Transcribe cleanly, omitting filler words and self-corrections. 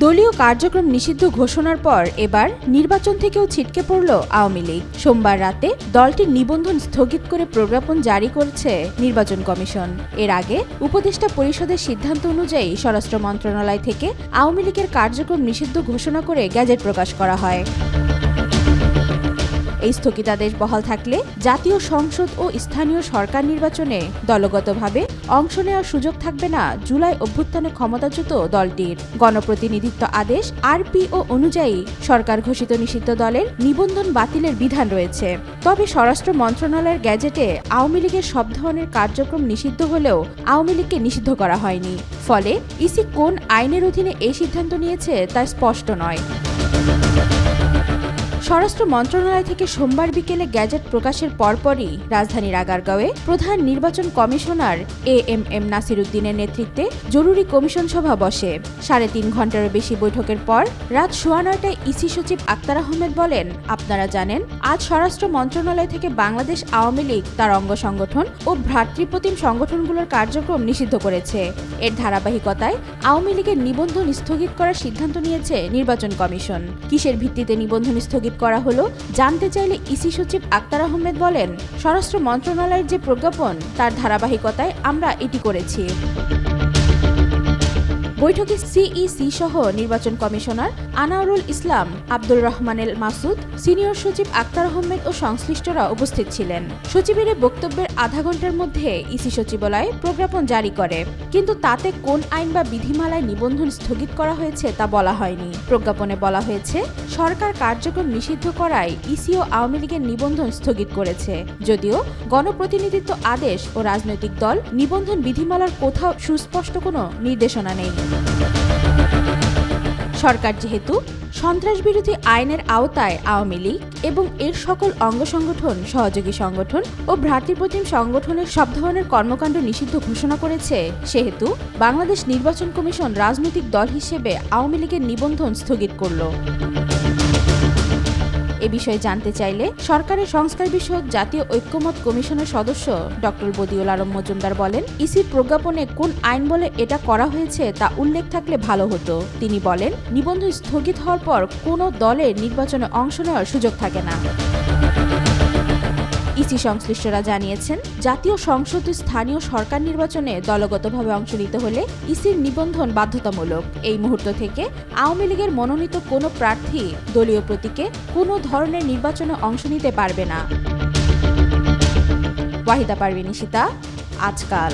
দলীয় কার্যক্রম নিষিদ্ধ ঘোষণার পর এবার নির্বাচন থেকেও ছিটকে পড়ল আওয়ামী লীগ। সোমবার রাতে দলটির নিবন্ধন স্থগিত করে প্রজ্ঞাপন জারি করেছে নির্বাচন কমিশন। এর আগে উপদেষ্টা পরিষদের সিদ্ধান্ত অনুযায়ী স্বরাষ্ট্র মন্ত্রণালয় থেকে আওয়ামী লীগের কার্যক্রম নিষিদ্ধ ঘোষণা করে গেজেট প্রকাশ করা হয়। এই স্থগিতাদেশ বহাল থাকলে জাতীয় সংসদ ও স্থানীয় সরকার নির্বাচনে দলগতভাবে অংশ নেওয়ার সুযোগ থাকবে না জুলাই অভ্যুত্থানে ক্ষমতাচ্যুত দলটির। গণপ্রতিনিধিত্ব আদেশ আরপিও অনুযায়ী সরকার ঘোষিত নিষিদ্ধ দলের নিবন্ধন বাতিলের বিধান রয়েছে। তবে স্বরাষ্ট্র মন্ত্রণালয়ের গ্যাজেটে আওয়ামী লীগের সব ধরনের কার্যক্রম নিষিদ্ধ হলেও আওয়ামী লীগকে নিষিদ্ধ করা হয়নি। ফলে ইসি কোন আইনের অধীনে এই সিদ্ধান্ত নিয়েছে তা স্পষ্ট নয়। স্বরাষ্ট্র মন্ত্রণালয় থেকে সোমবার বিকেলে গ্যাজেট প্রকাশের পরপরই রাজধানীর আগারগাঁওয়ে প্রধান নির্বাচন কমিশনার এএমএম নাসির উদ্দিনের নেতৃত্বে জরুরি কমিশন সভা বসে। 3.5 ঘণ্টারও বেশি বৈঠকের পর রাত 9:15টায় ইসি সচিব আক্তার আহমেদ বলেন, আপনারা জানেন আজ স্বরাষ্ট্র মন্ত্রণালয় থেকে বাংলাদেশ আওয়ামী লীগ তার অঙ্গ সংগঠন ও ভ্রাতৃপ্রতিম সংগঠনগুলোর কার্যক্রম নিষিদ্ধ করেছে। এর ধারাবাহিকতায় আওয়ামী লীগের নিবন্ধন স্থগিত করার সিদ্ধান্ত নিয়েছে নির্বাচন কমিশন। কিসের ভিত্তিতে নিবন্ধন স্থগিত করা হলো জানতে চাইলে ইসি সচিব আক্তার আহমেদ বলেন, স্বরাষ্ট্র মন্ত্রণালয়ের যে প্রজ্ঞাপন তার ধারাবাহিকতায় আমরা এটি করেছি। বৈঠকে সিইসি সহ নির্বাচন কমিশনার আনাউরুল ইসলাম, আব্দুর রহমানেল মাসুদ, সিনিয়র সচিব আক্তার আহমেদ ও সংশ্লিষ্টরা উপস্থিত ছিলেন। সচিবের বক্তব্যের আধা ঘণ্টার মধ্যে ইসি সচিবালয় প্রজ্ঞাপন জারি করে, কিন্তু তাতে কোন আইন বা বিধিমালায় নিবন্ধন স্থগিত করা হয়েছে তা বলা হয়নি। প্রজ্ঞাপনে বলা হয়েছে, সরকার কার্যক্রম নিষিদ্ধ করায় ইসি ও আওয়ামী লীগের নিবন্ধন স্থগিত করেছে। যদিও গণপ্রতিনিধিত্ব আদেশ ও রাজনৈতিক দল নিবন্ধন বিধিমালার কোথাও সুস্পষ্ট কোনো নির্দেশনা নেই। সরকার যেহেতু সন্ত্রাসবিরোধী আইনের আওতায় আওয়ামী লীগ এবং এর সকল অঙ্গ সংগঠন, সহযোগী সংগঠন ও ভ্রাতৃপ্রতিম সংগঠনের সব ধরনের কর্মকাণ্ড নিষিদ্ধ ঘোষণা করেছে, সেহেতু বাংলাদেশ নির্বাচন কমিশন রাজনৈতিক দল হিসেবে আওয়ামী লীগের নিবন্ধন স্থগিত করল। এ বিষয়ে জানতে চাইলে সরকারের সংস্কার বিষয়ক জাতীয় ঐক্যমত কমিশনের সদস্য ড বদিউল আলম মজুমদার বলেন, ইসির প্রজ্ঞাপনে কোন আইন বলে এটা করা হয়েছে তা উল্লেখ থাকলে ভালো হতো। তিনি বলেন, নিবন্ধন স্থগিত হওয়ার পর কোনো দলের নির্বাচনে অংশ নেওয়ার সুযোগ থাকে না। ইসি সংশ্লিষ্টরা জানিয়েছেন, জাতীয় সংসদ ও স্থানীয় সরকার নির্বাচনে দলগতভাবে অংশ নিতে হলে ইসির নিবন্ধন বাধ্যতামূলক। এই মুহূর্ত থেকে আওয়ামী লীগের মনোনীত কোনো প্রার্থী দলীয় প্রতীকে কোনো ধরনের নির্বাচনে অংশ নিতে পারবে না। ওয়াহিদা পারভীন ইশিতা, আজকাল।